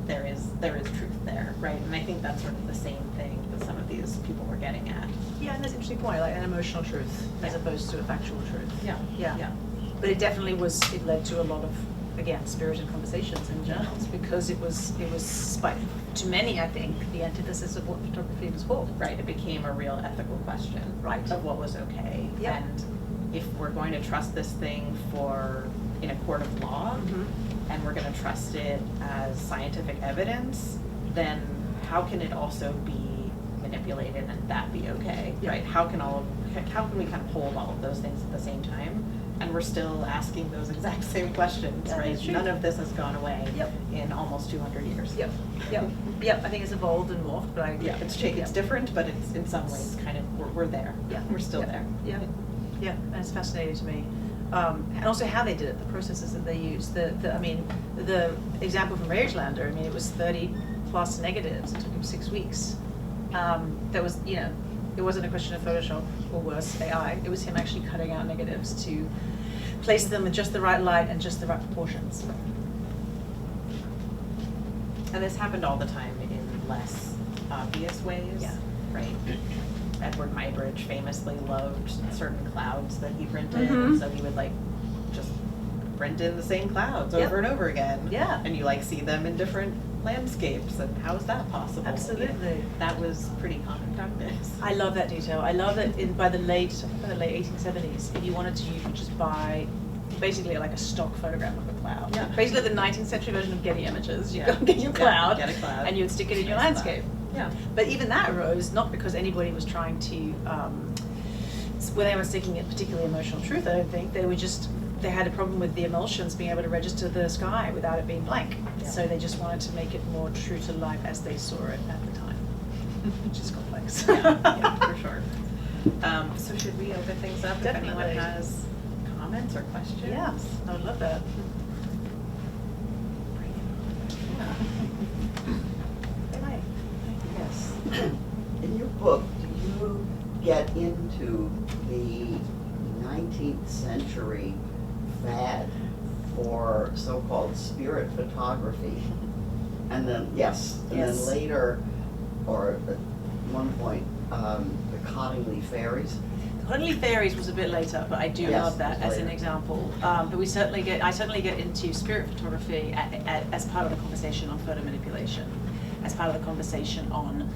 [SPEAKER 3] there is truth there, right? And I think that's sort of the same thing that some of these people were getting at.
[SPEAKER 2] Yeah, and that's an interesting point, like an emotional truth as opposed to a factual truth.
[SPEAKER 3] Yeah.
[SPEAKER 2] But it definitely it led to a lot of, again, spirited conversations in journals, because it was to many, I think, the antithesis of what photography was for.
[SPEAKER 3] Right, it became a real ethical question,
[SPEAKER 2] Right.
[SPEAKER 3] of what was okay.
[SPEAKER 2] Yeah.
[SPEAKER 3] And if we're going to trust this thing in a court of law, and we're going to trust it as scientific evidence, then how can it also be manipulated and that be okay, right? How can we kind of hold all of those things at the same time? And we're still asking those exact same questions, right? None of this has gone away in almost 200 years.
[SPEAKER 2] Yep. I think it's evolved and morphed, but
[SPEAKER 3] It's different, but it's in some ways kind of we're there.
[SPEAKER 2] Yeah.
[SPEAKER 3] We're still there.
[SPEAKER 2] Yeah, and it's fascinating to me. And also how they did it, the processes that they used. The example from Reigelander, I mean, it was 30 plus negatives. It took him 6 weeks. That was, it wasn't a question of Photoshop or worse, AI. It was him actually cutting out negatives to place them in just the right light and just the right proportions.
[SPEAKER 3] And this happened all the time in less obvious ways, right? Edward Muybridge famously loved certain clouds that he printed, and so he would just print in the same clouds
[SPEAKER 2] Yep.
[SPEAKER 3] over and over again.
[SPEAKER 2] Yeah.
[SPEAKER 3] And you like see them in different landscapes, and how is that possible?
[SPEAKER 2] Absolutely.
[SPEAKER 3] That was pretty common practice.
[SPEAKER 2] I love that detail. I love that by the late 1870s, if you wanted to, you could just buy basically like a stock photograph of a cloud.
[SPEAKER 3] Yeah.
[SPEAKER 2] Basically the 19th century version of Getty Images. You
[SPEAKER 3] Yeah.
[SPEAKER 2] go and get your
[SPEAKER 3] Yeah,
[SPEAKER 2] cloud,
[SPEAKER 3] get a cloud.
[SPEAKER 2] and you would stick it in your
[SPEAKER 3] Nice
[SPEAKER 2] landscape.
[SPEAKER 3] Yeah.
[SPEAKER 2] But even that arose not because anybody was trying to, when they were seeking a particularly emotional truth, I don't think. They had a problem with the emulsions being able to register the sky without it being blank.
[SPEAKER 3] Yeah.
[SPEAKER 2] So they just wanted to make it more true to life as they saw it at the time, which is complex.
[SPEAKER 3] Yeah, for sure. So should we open things up if
[SPEAKER 2] Definitely.
[SPEAKER 3] anyone has comments or questions?
[SPEAKER 2] Yeah, I would love that. Hi.
[SPEAKER 4] Yes. In your book, do you get into the 19th century fad for so-called spirit photography? And then, yes, and
[SPEAKER 2] Yes.
[SPEAKER 4] then later, or at one point, the Cottingley fairies?
[SPEAKER 2] Cottingley fairies was a bit later, but I do
[SPEAKER 4] Yes,
[SPEAKER 2] love that
[SPEAKER 4] it was
[SPEAKER 2] as an
[SPEAKER 4] later.
[SPEAKER 2] example. But I certainly get into spirit photography as part of the conversation on photo manipulation, as part of the conversation on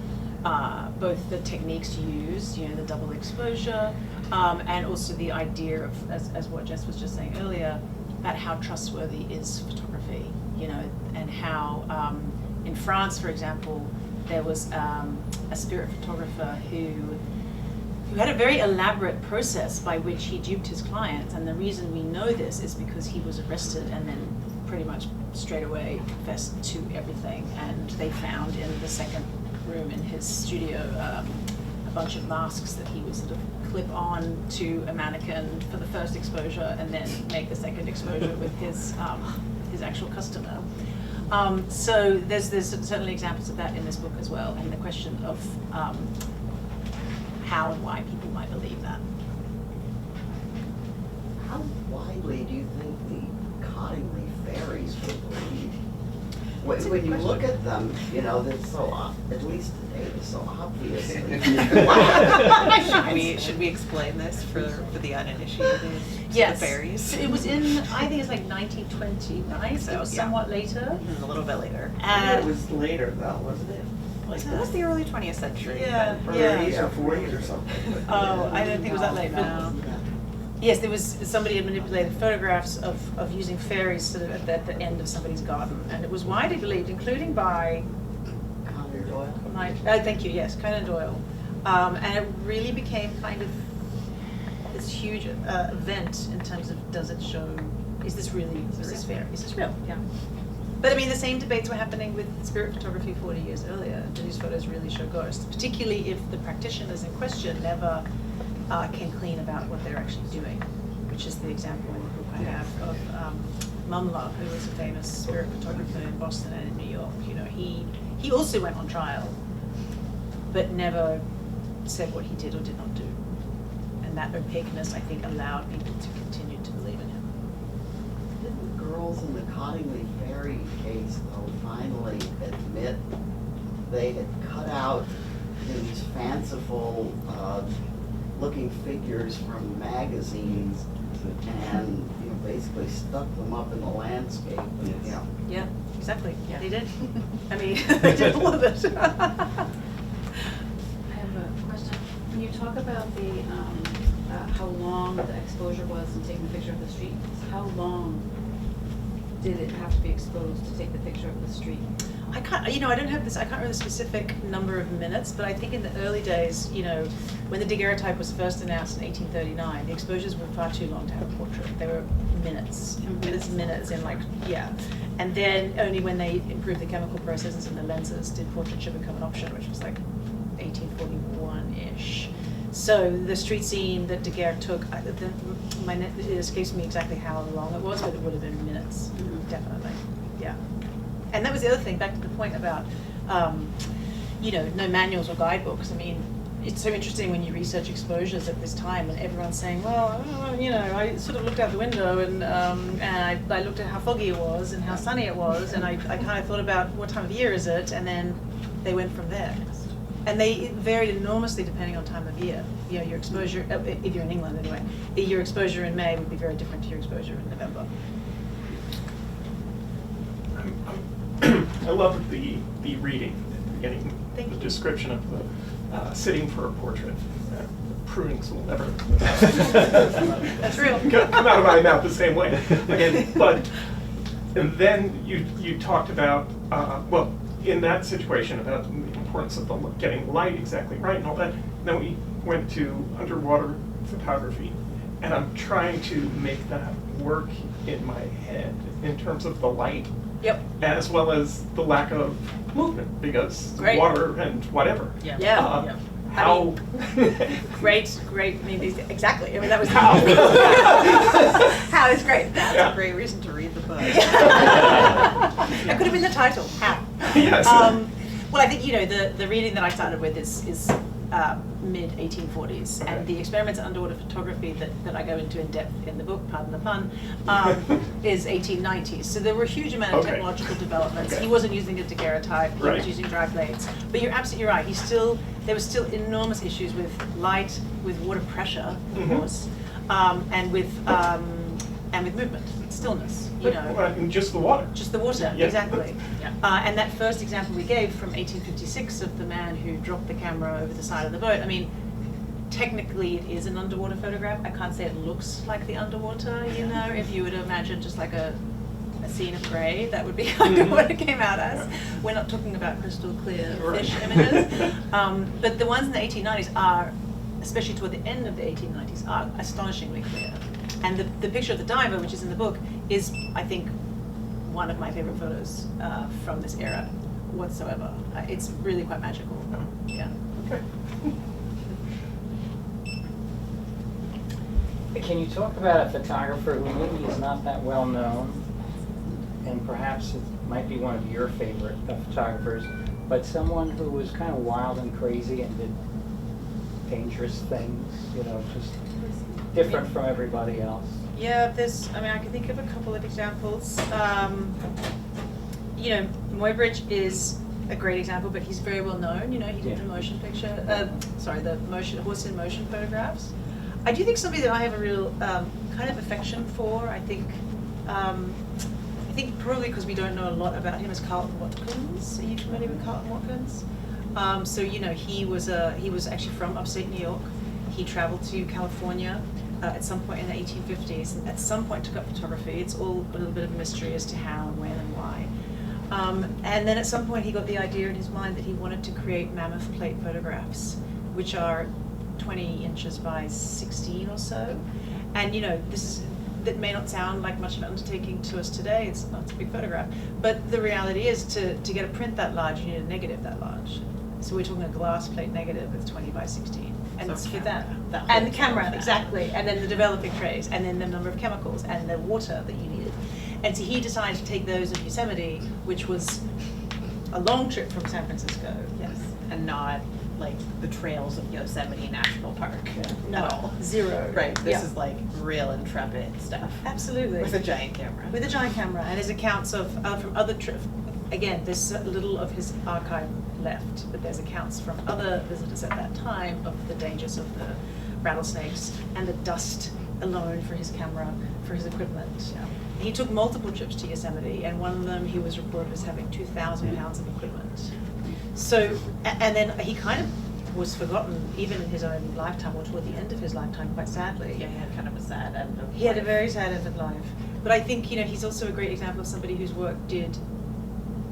[SPEAKER 2] both the techniques to use, the double exposure, and also the idea of, as what Jess was just saying earlier, about how trustworthy is photography, and how in France, for example, there was a spirit photographer who had a very elaborate process by which he duped his clients, and the reason we know this is because he was arrested and then pretty much straight away confessed to everything, and they found in the second room in his studio a bunch of masks that he would sort of clip on to a mannequin for the first exposure and then make the second exposure with his actual customer. So there's certainly examples of that in this book as well, and the question of how and why people might believe that.
[SPEAKER 4] How widely do you think the Cottingley fairies were believed?
[SPEAKER 3] That's a
[SPEAKER 4] When
[SPEAKER 3] good
[SPEAKER 4] you look
[SPEAKER 3] question.
[SPEAKER 4] at them, they're so, at least today, they're so obvious.
[SPEAKER 3] Should we explain this for the uninitiated?
[SPEAKER 2] Yes.
[SPEAKER 3] The fairies?
[SPEAKER 2] It was in, I think it's like 1920, right? So it was
[SPEAKER 3] yeah.
[SPEAKER 2] somewhat later.
[SPEAKER 3] A little bit later.
[SPEAKER 5] It was later though, wasn't it? Like
[SPEAKER 3] It was the early 20th century.
[SPEAKER 2] Yeah.
[SPEAKER 3] but-
[SPEAKER 2] Yeah.
[SPEAKER 5] 30s or 40s or something. but-
[SPEAKER 2] Oh, I don't think it was that late now. Yes, there was, somebody had manipulated photographs of using fairies sort of at the end of somebody's garden, and it was widely believed, including by
[SPEAKER 4] Conan Doyle?
[SPEAKER 2] thank you, yes, Conan Doyle. And it really became kind of this huge event in terms of, does it show, is this fair, is this real?
[SPEAKER 3] Yeah.
[SPEAKER 2] But I mean, the same debates were happening with spirit photography 40 years earlier. Do these photos really show ghosts? Particularly if the practitioners in question never came clean about what they're actually doing, which is the example in the book I have of Mumla, who was a famous spirit photographer in Boston and in New York. He also went on trial, but never said what he did or did not do. And that opaqueness, I think, allowed people to continue to believe in him.
[SPEAKER 4] Didn't the girls in the Cottingley fairy case, though, finally admit they had cut out these fanciful looking figures from magazines and basically stuck them up in the landscape? And,
[SPEAKER 2] Yeah, exactly.
[SPEAKER 3] Yeah.
[SPEAKER 2] They did. I mean, they did all of it.
[SPEAKER 6] I have a question. When you talk about the, how long the exposure was in taking the picture of the street, how long did it have to be exposed to take the picture of the street?
[SPEAKER 2] I can't, I don't have this, I can't remember the specific number of minutes, but I think in the early days, when the daguerreotype was first announced in 1839, the exposures were far too long to have a portrait. They were minutes, minutes in And then only when they improved the chemical processes and the lenses did portraiture become an option, which was like 1841-ish. So the street scene that Daguerre took, it escapes me exactly how long it was, but it would have been minutes, definitely, yeah. And that was the other thing, back to the point about, no manuals or guidebooks. I mean, it's so interesting when you research exposures at this time and everyone's saying, well, I sort of looked out the window and I looked at how foggy it was and how sunny it was, and I kind of thought about what time of year is it, and then they went from there. And they varied enormously depending on time of year. Your exposure, if you're in England anyway, your exposure in May would be very different to your exposure in November.
[SPEAKER 7] I love the reading at the beginning,
[SPEAKER 2] Thank
[SPEAKER 7] the
[SPEAKER 2] you.
[SPEAKER 7] description of the sitting for a portrait. Prunings will never
[SPEAKER 2] That's real.
[SPEAKER 7] come out of my mouth the same way again. But and then you talked about well, in that situation about the importance of getting light exactly right and all that. Then we went to underwater photography, and I'm trying to make that work in my head in terms of the light.
[SPEAKER 2] Yep.
[SPEAKER 7] As well as the lack of movement, because
[SPEAKER 2] Great.
[SPEAKER 7] water and whatever.
[SPEAKER 3] Yeah.
[SPEAKER 2] Yeah.
[SPEAKER 7] How?
[SPEAKER 2] Great. I mean, exactly. I mean, that was
[SPEAKER 7] How?
[SPEAKER 2] How is great.
[SPEAKER 3] That's
[SPEAKER 7] Yeah.
[SPEAKER 3] a great reason to read the book.
[SPEAKER 2] That could have been the title. How?
[SPEAKER 7] Yes.
[SPEAKER 2] Well, I think the reading that I started with is mid 1840s,
[SPEAKER 7] Okay.
[SPEAKER 2] and the experiments in underwater photography that I go into in depth in the book, pardon the pun, is 1890s. So there were a huge amount of
[SPEAKER 7] Okay.
[SPEAKER 2] technological developments.
[SPEAKER 7] Okay.
[SPEAKER 2] He wasn't using a daguerreotype. He
[SPEAKER 7] Right.
[SPEAKER 2] was using dry blades. But you're absolutely right. There were still enormous issues with light, with water pressure, of
[SPEAKER 7] Mhm.
[SPEAKER 2] course, and with movement, stillness.
[SPEAKER 7] And just the water.
[SPEAKER 2] Just the water,
[SPEAKER 7] Yeah.
[SPEAKER 2] exactly.
[SPEAKER 3] Yeah.
[SPEAKER 2] And that first example we gave from 1856 of the man who dropped the camera over the side of the boat, I mean, technically it is an underwater photograph. I can't say it looks like the underwater, if you were to imagine just like a scene of grey, that would be kind of what it came out as. We're not talking about crystal clear fish images. But the ones in the 1890s are, especially toward the end of the 1890s, are astonishingly clear. And the picture of the diver, which is in the book, is, I think, one of my favorite photos from this era whatsoever. It's really quite magical. Yeah.
[SPEAKER 7] Okay.
[SPEAKER 8] Can you talk about a photographer who maybe is not that well known, and perhaps it might be one of your favorite photographers, but someone who was kind of wild and crazy and did dangerous things, just different from everybody else?
[SPEAKER 2] Yeah, I can think of a couple of examples. Muybridge is a great example, but he's very well known. He did the motion picture, the horse in motion photographs. I do think somebody that I have a real kind of affection for. I think probably because we don't know a lot about him is Carlton Watkins. Are you familiar with Carlton Watkins? He was actually from upstate New York. He traveled to California at some point in the 1850s, and at some point took up photography. It's all a little bit of a mystery as to how and when and why. And then at some point he got the idea in his mind that he wanted to create mammoth plate photographs, which are 20 inches by 16 or so. And that may not sound like much of an undertaking to us today. It's not a big photograph. But the reality is to get a print that large, you need a negative that large. So we're talking a glass plate negative that's 20 by 16. And
[SPEAKER 3] So
[SPEAKER 2] it's for
[SPEAKER 3] camera,
[SPEAKER 2] that.
[SPEAKER 3] that
[SPEAKER 2] And the
[SPEAKER 3] whole
[SPEAKER 2] camera,
[SPEAKER 3] camera.
[SPEAKER 2] exactly. And then the developing trays, and then the number of chemicals, and the water that you needed. And so he decided to take those of Yosemite, which was a long trip from San Francisco.
[SPEAKER 3] Yes, and not like the trails of Yosemite National Park
[SPEAKER 2] No,
[SPEAKER 3] at all.
[SPEAKER 2] zero.
[SPEAKER 3] Right, this
[SPEAKER 2] Yeah.
[SPEAKER 3] is like real intrepid stuff.
[SPEAKER 2] Absolutely.
[SPEAKER 3] With a giant camera.
[SPEAKER 2] With a giant camera, and his accounts of from other trips. Again, there's a little of his archive left, but there's accounts from other visitors at that time of the dangers of the rattlesnakes and the dust alone for his camera, for his equipment. He took multiple trips to Yosemite, and one of them he was reported as having 2,000 pounds of equipment. So, and then he kind of was forgotten even in his own lifetime, or toward the end of his lifetime, quite sadly.
[SPEAKER 3] Yeah, he had kind of a sad end of
[SPEAKER 2] He had a
[SPEAKER 3] life.
[SPEAKER 2] very sad end of life. But I think, he's also a great example of somebody whose work did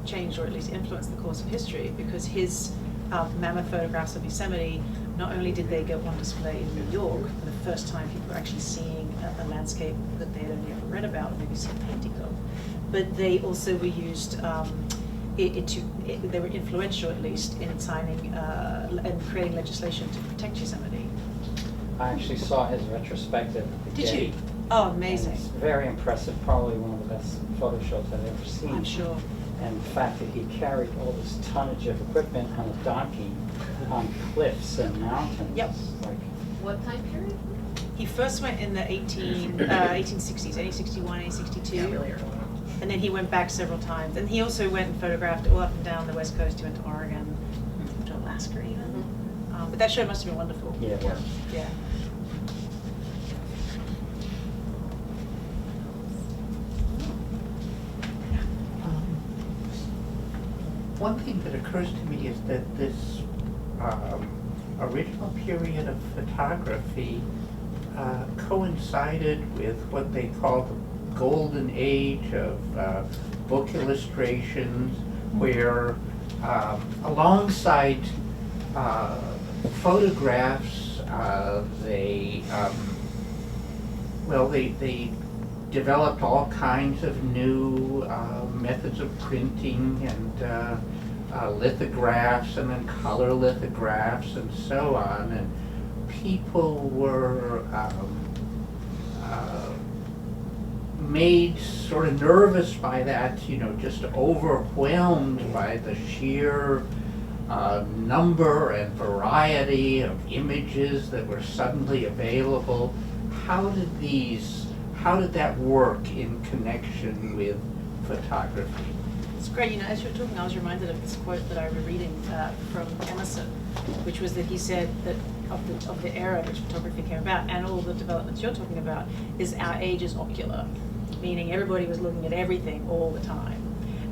[SPEAKER 2] change, or at least influence, the course of history, because his mammoth photographs of Yosemite, not only did they go on display in New York for the first time people were actually seeing a landscape that they had only ever read about, or maybe seen a painting of, but they also were used, they were influential at least in signing and creating legislation to protect Yosemite.
[SPEAKER 8] I actually saw his retrospective at the
[SPEAKER 2] Did
[SPEAKER 8] Getty.
[SPEAKER 2] you? Oh,
[SPEAKER 8] And
[SPEAKER 2] amazing.
[SPEAKER 8] it's very impressive, probably one of the best photo shows I've ever seen.
[SPEAKER 2] I'm sure.
[SPEAKER 8] And the fact that he carried all this tonnage of equipment on a donkey on cliffs and mountains.
[SPEAKER 2] Yep.
[SPEAKER 8] Like,
[SPEAKER 6] What time period?
[SPEAKER 2] He first went in the 1860s, 1861, 1862.
[SPEAKER 3] Yeah, really early.
[SPEAKER 2] And then he went back several times. And he also went and photographed all up and down the West Coast. He went to Oregon, to Alaska even. But that show must have been wonderful.
[SPEAKER 8] yeah, it was.
[SPEAKER 2] Yeah.
[SPEAKER 9] one thing that occurs to me is that this original period of photography coincided with what they call the golden age of book illustrations, where alongside photographs, they developed all kinds of new methods of printing and lithographs and then color lithographs and so on. And people were made sort of nervous by that, just overwhelmed by the sheer number and variety of images that were suddenly available. How did that work in connection with photography?
[SPEAKER 2] It's great. As you were talking, I was reminded of this quote that I was reading from Emerson, which was that he said that of the era in which photography came about and all the developments you're talking about is our age is ocular, meaning everybody was looking at everything all the time.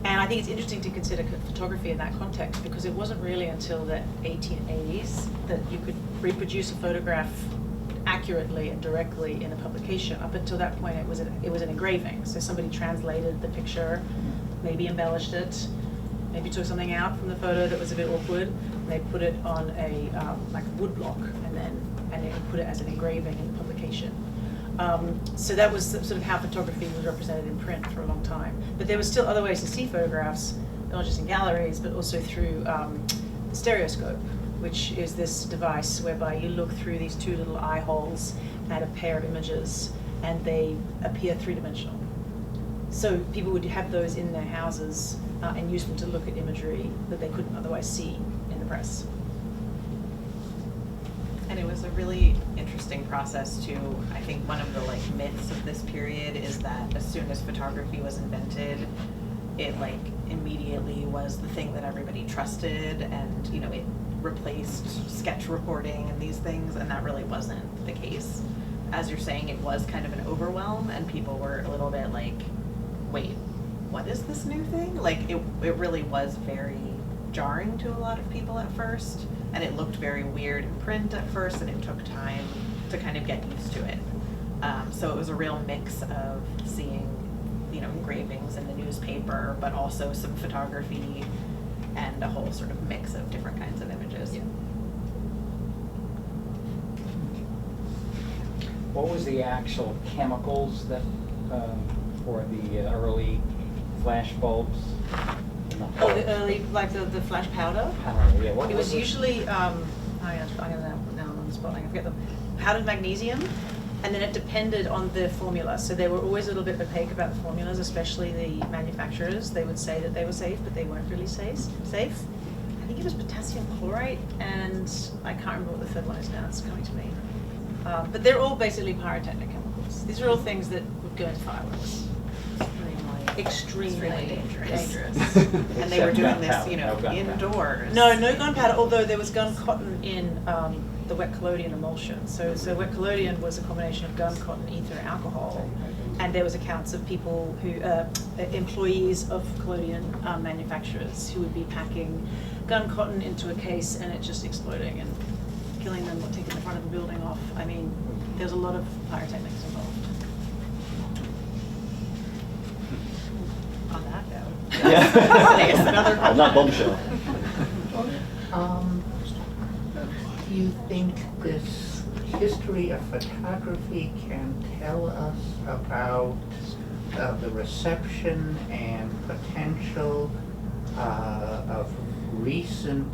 [SPEAKER 2] And I think it's interesting to consider photography in that context, because it wasn't really until the 1880s that you could reproduce a photograph accurately and directly in a publication. Up until that point, it was an engraving. So somebody translated the picture, maybe embellished it, maybe took something out from the photo that was a bit awkward, and they put it on a like a wood block, and they put it as an engraving in the publication. So that was sort of how photography was represented in print for a long time. But there were still other ways to see photographs, not just in galleries, but also through the stereoscope, which is this device whereby you look through these two little eye holes at a pair of images, and they appear three-dimensional. So people would have those in their houses and use them to look at imagery that they couldn't otherwise see in the press.
[SPEAKER 3] And it was a really interesting process too. I think one of the myths of this period is that as soon as photography was invented, it immediately was the thing that everybody trusted, and it replaced sketch reporting and these things, and that really wasn't the case. As you're saying, it was kind of an overwhelm, and people were a little bit wait, what is this new thing? It really was very jarring to a lot of people at first, and it looked very weird in print at first, and it took time to kind of get used to it. So it was a real mix of seeing, engravings in the newspaper, but also some photography and a whole sort of mix of different kinds of images.
[SPEAKER 2] Yeah.
[SPEAKER 8] What was the actual chemicals that for the early flash bulbs?
[SPEAKER 2] Oh, the early, the flash powder?
[SPEAKER 8] Powder, yeah. What
[SPEAKER 2] It was
[SPEAKER 8] it?
[SPEAKER 2] usually, I'm on the spot, I forget them, powdered magnesium, and then it depended on the formula. So they were always a little bit opaque about the formulas, especially the manufacturers. They would say that they were safe, but they weren't really safe. I think it was potassium chloride, and I can't remember what the third one is now, it's coming to me. But they're all basically pyrotechnic chemicals. These are all things that would go into fireworks. Extremely dangerous.
[SPEAKER 3] And they were doing this,
[SPEAKER 8] gunpowder.
[SPEAKER 3] indoors.
[SPEAKER 2] No gunpowder, although there was gun cotton in the wet collodion emulsion. So wet collodion was a combination of gun cotton, ether, and alcohol. And there was accounts of people who, employees of collodion manufacturers who would be packing gun cotton into a case and it just exploding and killing them or taking the front of the building off. I mean, there's a lot of pyrotechnics involved. On that note.
[SPEAKER 10] Yeah.
[SPEAKER 3] Another
[SPEAKER 10] Not bombshell.
[SPEAKER 9] Do you think this history of photography can tell us about the reception and potential of recent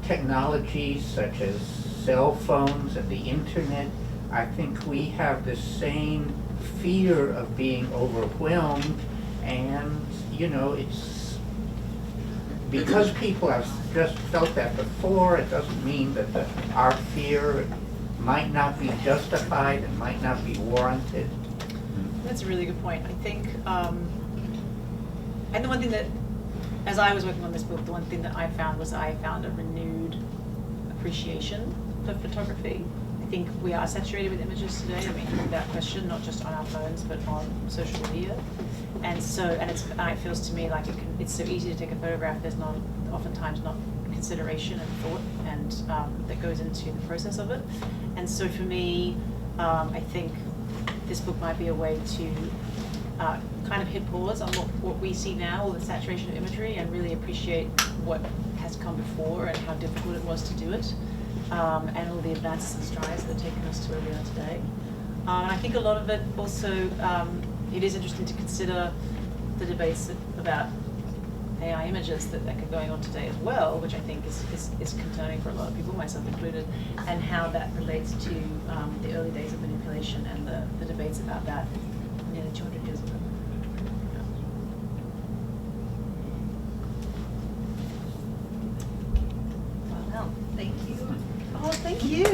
[SPEAKER 9] technologies such as cell phones and the internet? I think we have the same fear of being overwhelmed, and it's because people have just felt that before. It doesn't mean that our fear might not be justified and might not be warranted.
[SPEAKER 2] That's a really good point. I think, and the one thing that, as I was working on this book, the one thing that I found was I found a renewed appreciation for photography. I think we are saturated with images today, I mean, without question, not just on our phones, but on social media. And so, and it feels to me like it's so easy to take a photograph, there's not, oftentimes not consideration and thought and that goes into the process of it. And so for me, I think this book might be a way to kind of hit pause on what we see now, all the saturation of imagery, and really appreciate what has come before and how difficult it was to do it, and all the advances and strides that have taken us to where we are today. And I think a lot of it also, it is interesting to consider the debates about AI images that are going on today as well, which I think is concerning for a lot of people, myself included, and how that relates to the early days of manipulation and the debates about that nearly 200 years ago.
[SPEAKER 3] Well, thank you.
[SPEAKER 2] Oh, thank you.